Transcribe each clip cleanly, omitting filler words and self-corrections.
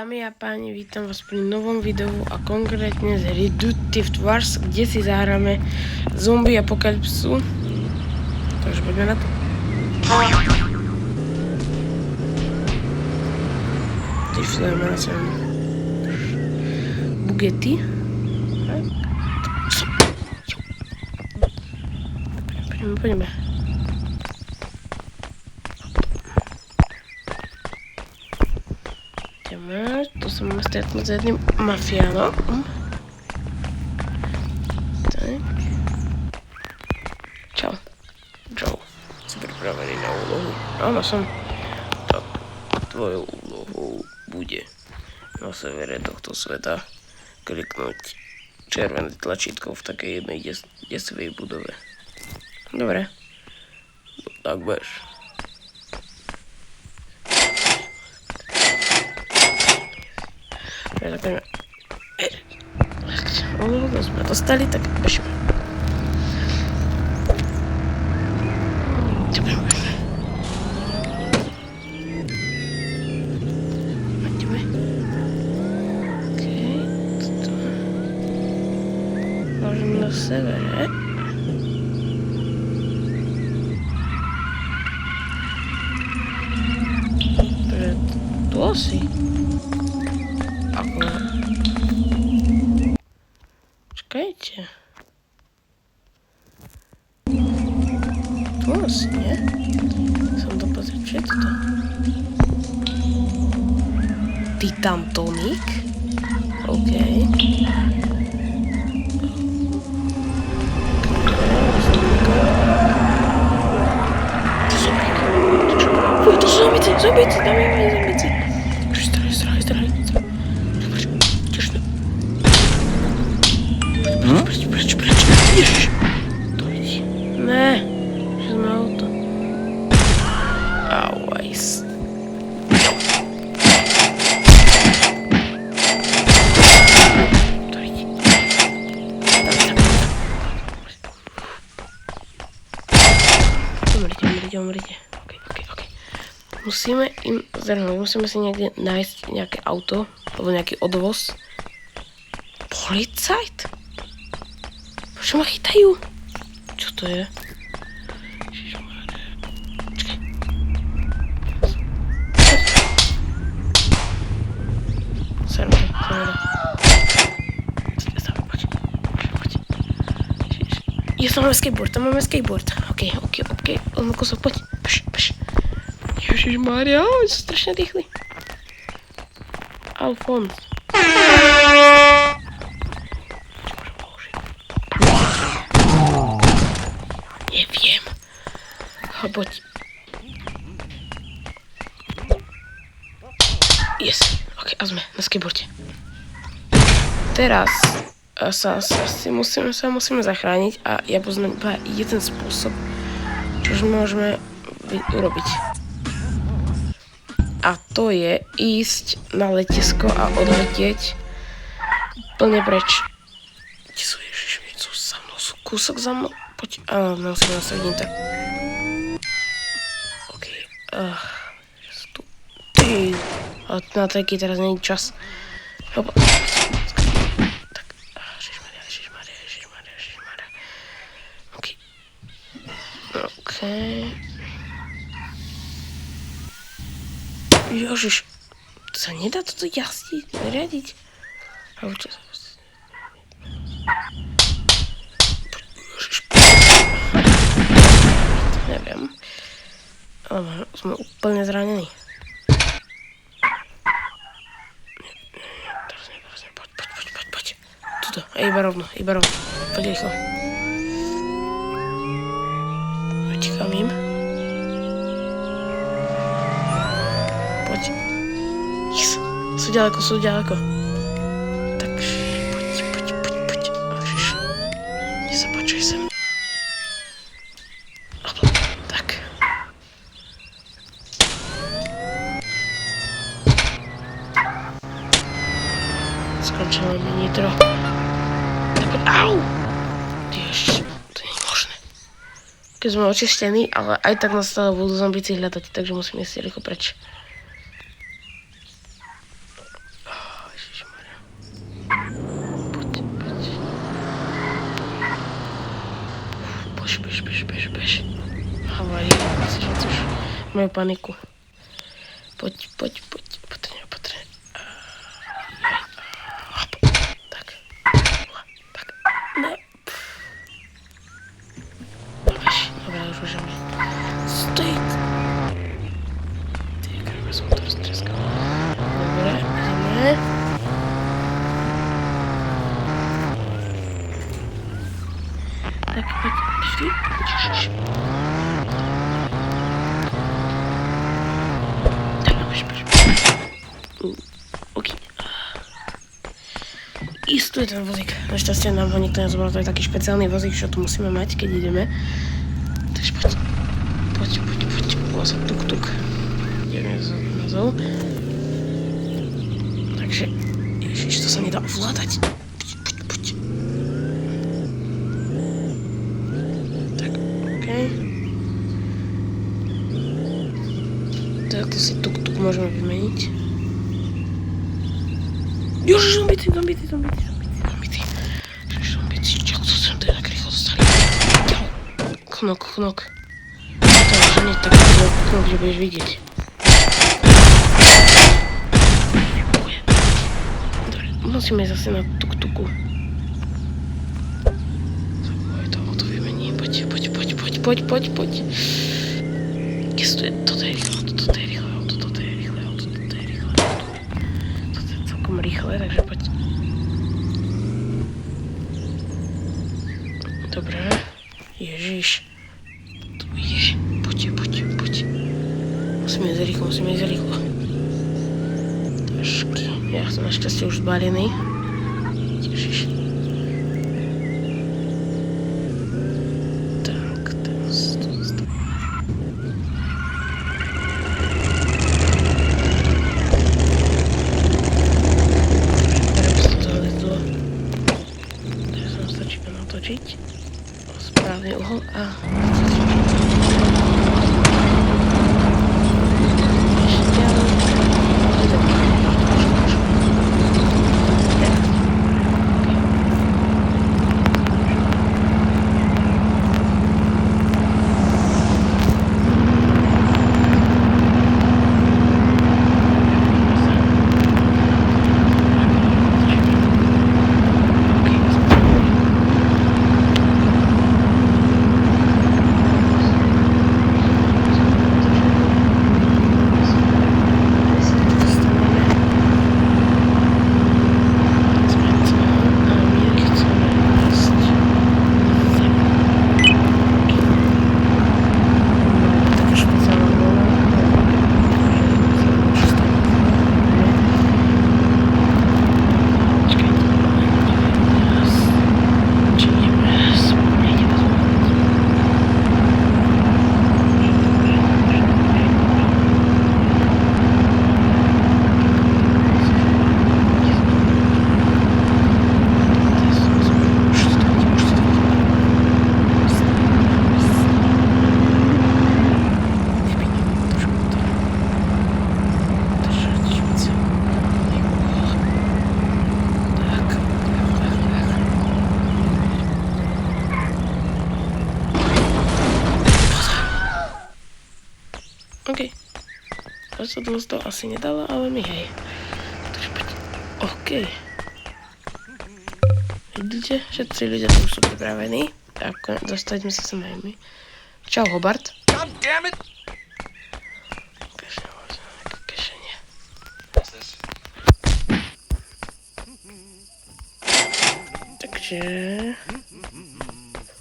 Dámy a páni, vítam vás pri novom videu a konkrétne z Reductive Wars, kde si zahráme zombie apokalypsu. Takže poďme na to. Tyflujeme na sem bugety. Poďme. Tu sa máme stretnúť s jedným mafiánom. Tak. Čau. Joe. Si pripravený na úlohu? Áno, som. Tak, tvojou úlohou bude na severe tohto sveta kliknúť červené tlačítko v takej jednej desivej budove. Dobre. Tak bež. Ono sme dostali, tak bežíme. Poďme. Okej, toto. Môžeme na severe. Tu asi. Ako? Čakajte. Tu asi, nie? Som to pozrieť, čo je toto? Titan Tonic? OK. Fuj, to sú zombici, dáme im aj zombici. Straj. Preč. Ježiš. To vidí. Ne. Že sme auto. Auajs. To vidí. Umrite. OK. Musíme im zrhnúť. Musíme si niekde nájsť nejaké auto. Alebo nejaký odvoz. Policajt? Prečo ma chytajú? Čo to je? Čakaj. Server. Poď. Ja som máme skateboard. OK. Len kusok, poď. Bež. Ježišmaria, oni sú strašne rýchli. Alfons. Neviem. Poď. Yes. OK, a sme na skateboarde. Teraz sa musíme zachrániť a ja poznám iba jeden spôsob, čo môžeme urobiť. A to je ísť na letisko a odletieť plne preč. Kde sú Ježišmi? Sú za mnou, sú kúsok za mnou. Poď, musíme nasadniť tak. OK. Tu. Ale na taký teraz nie je čas. Hopa. Tak. Ježišmaria. OK. Ježiš. To sa nedá toto jazdiť, riadiť. Alebo čo sa... Neviem. Ale sme úplne zranení. Teraz nie. Poď. Tuto. Iba rovno. Poď rýchlo. Utíkam im. Poď. Yes. Sú ďaleko. Tak, poď. Ježiš. Nezapačuj sem. Skončilo mi nitro. Au! Ježiš, to nie je možné. Keď sme očistení, ale aj tak nás stále budú zombici hľadať, takže musíme si rýchlo preč. Majú paniku. Poď. Opatrne. Tak. Ne. Dobre, už môžeme. Stoj. Ty, krve, som to roztreskal. Dobre, ideme. Tak, poď. Vždy. OK. Isto je ten vozík. Našťastie nám ho nikto nezobral. To je taký špeciálny vozík, čo tu musíme mať, keď ideme. Takže poď. Volá sa tuk. Ideme názov. Takže, ježiš, to sa nedá ovládať. Poď. Tak, OK. Takto si tuk môžeme vymeniť. Ježiš, zombíci. Čau, to sem to je tak rýchlo dostali. Knok. To je hneď tak knok, že budeš vidieť. Dobre, musíme zase na tuk-tuku. Zabúvaj to, auto vymení. Poď. Yes, toto je rýchle auto. Toto je celkom rýchle, takže poď. Dobre. Ježiš. Tu je. Poď. Musíme ísť rýchlo. Tašky. Ja som našťastie už zbalený. Ježiš. Tak, teraz tu zostane. Teraz nám stačí natočiť. Správny uhol a... OK. To sa dosť to asi nedalo, ale my hej. Takže poď. OK. Vidíte? Všetci ľudia tu sú pripravení. Tak, dostať sme sa sem aj my. Čau, Hobart. Kešenie. Takže...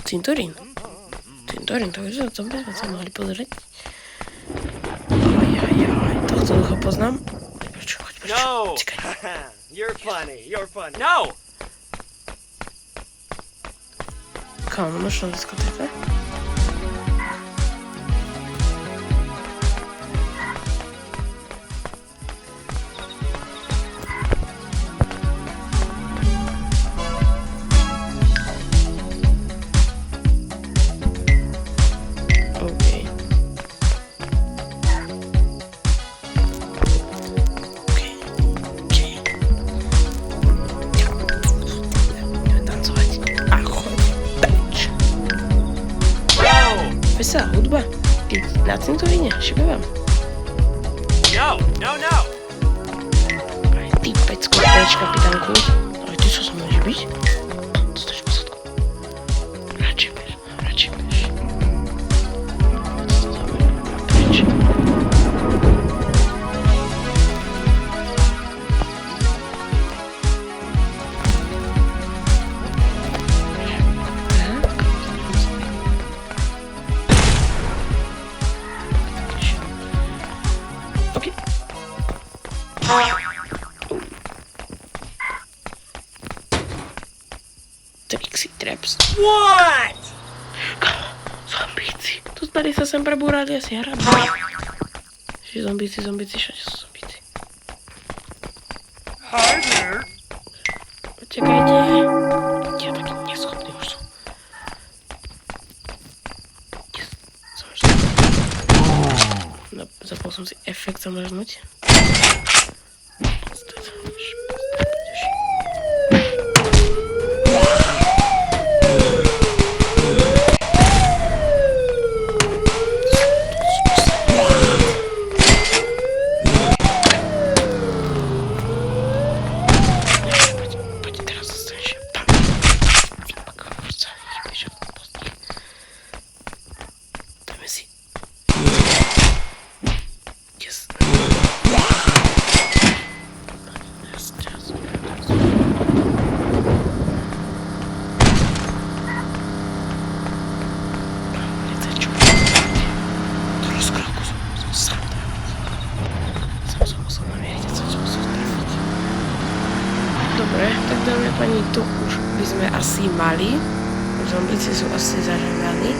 Cintorín, to by sme sa mohli pozrieť. Tohto ducha poznám. Poď. No! You're funny. No! Kámo, máš na diskotéke? Veselá hudba? Na cintoríne, šibevám. No, no, no. Aj ty pecko, preč, kapitánku. Ale ty čo sa môžeš byť? Dostaš posadku. Radšej bež, radšej bež. Preč. Trixie traps. What? Zombíci. Tu tady sa sem prebúrali asi hrabi. Zombíci, všade sú zombíci. Hi there. Čakajte. Ja taký neschopný už som. Yes. No, zapol som si efekt zamrznúť. Dobre, tak dáme pani, tu už by sme asi mali. Zombíci sú asi zažehnaní.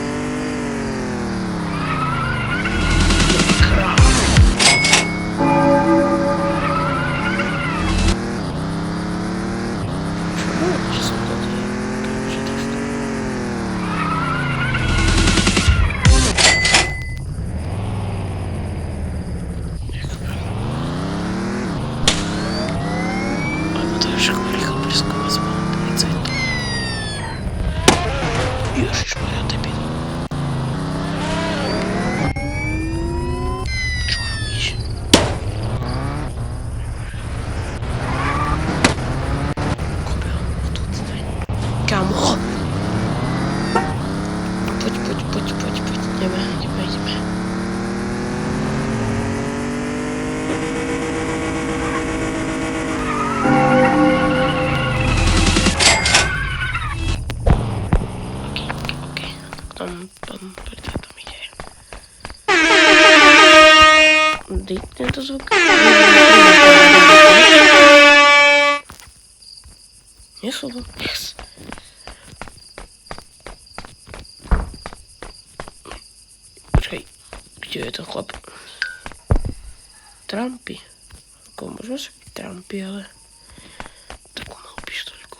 Ježišmarja, debil. Čo robíš? Kobel, odtud staň. Kamo? Poď. Ideme. Tam ide. Dej tento zvuk. Nie sú to. Yes. Počkaj, kde je ten chlap? Trumpy. Ako možno sa byť Trumpy, ale takú malú pištoľku.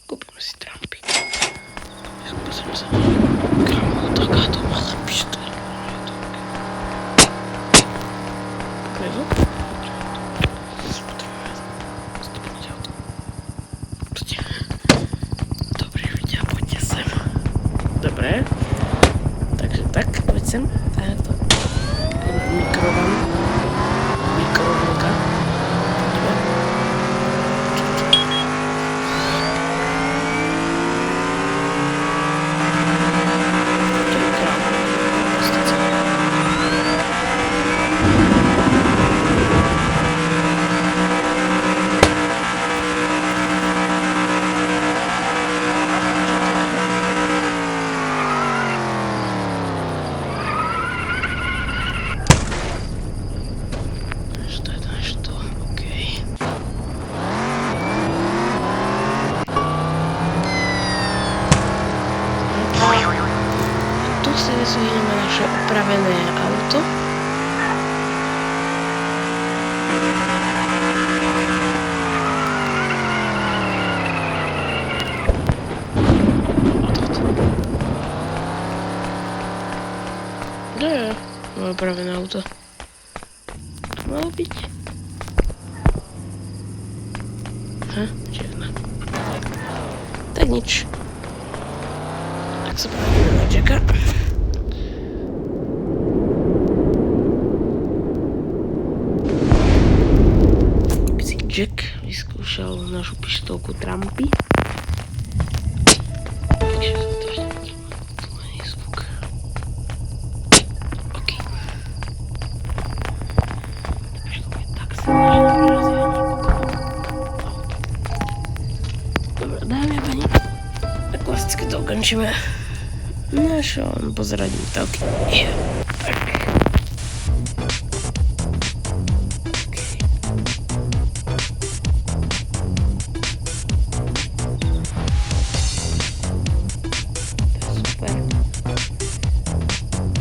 Kúpime si Trumpy. Pozriem sa. Kámo, takáto malá pištoľ. Kvedu? Dobre, ľudia, poďte sem. Dobre. Takže tak, poď sem. To mikrovlnka. Vyzvihneme naše opravené auto. Kde je moje opravené auto? To malo byť. Čierna. Tak nič. Tak sa práve na Jacka. Jack vyskúšal našu pištolku Trumpy. Takže sa to ešte taký tmavý zvuk. OK. Pištolka je tak silná, že neprerazí ani auto. Dobre, dámy a pani, tak klasicky to ukončíme. No čo, pozerať tak. Tak.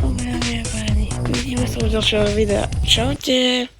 Dobre, dámy a páni, vidíme sa u ďalšieho videa. Čaute.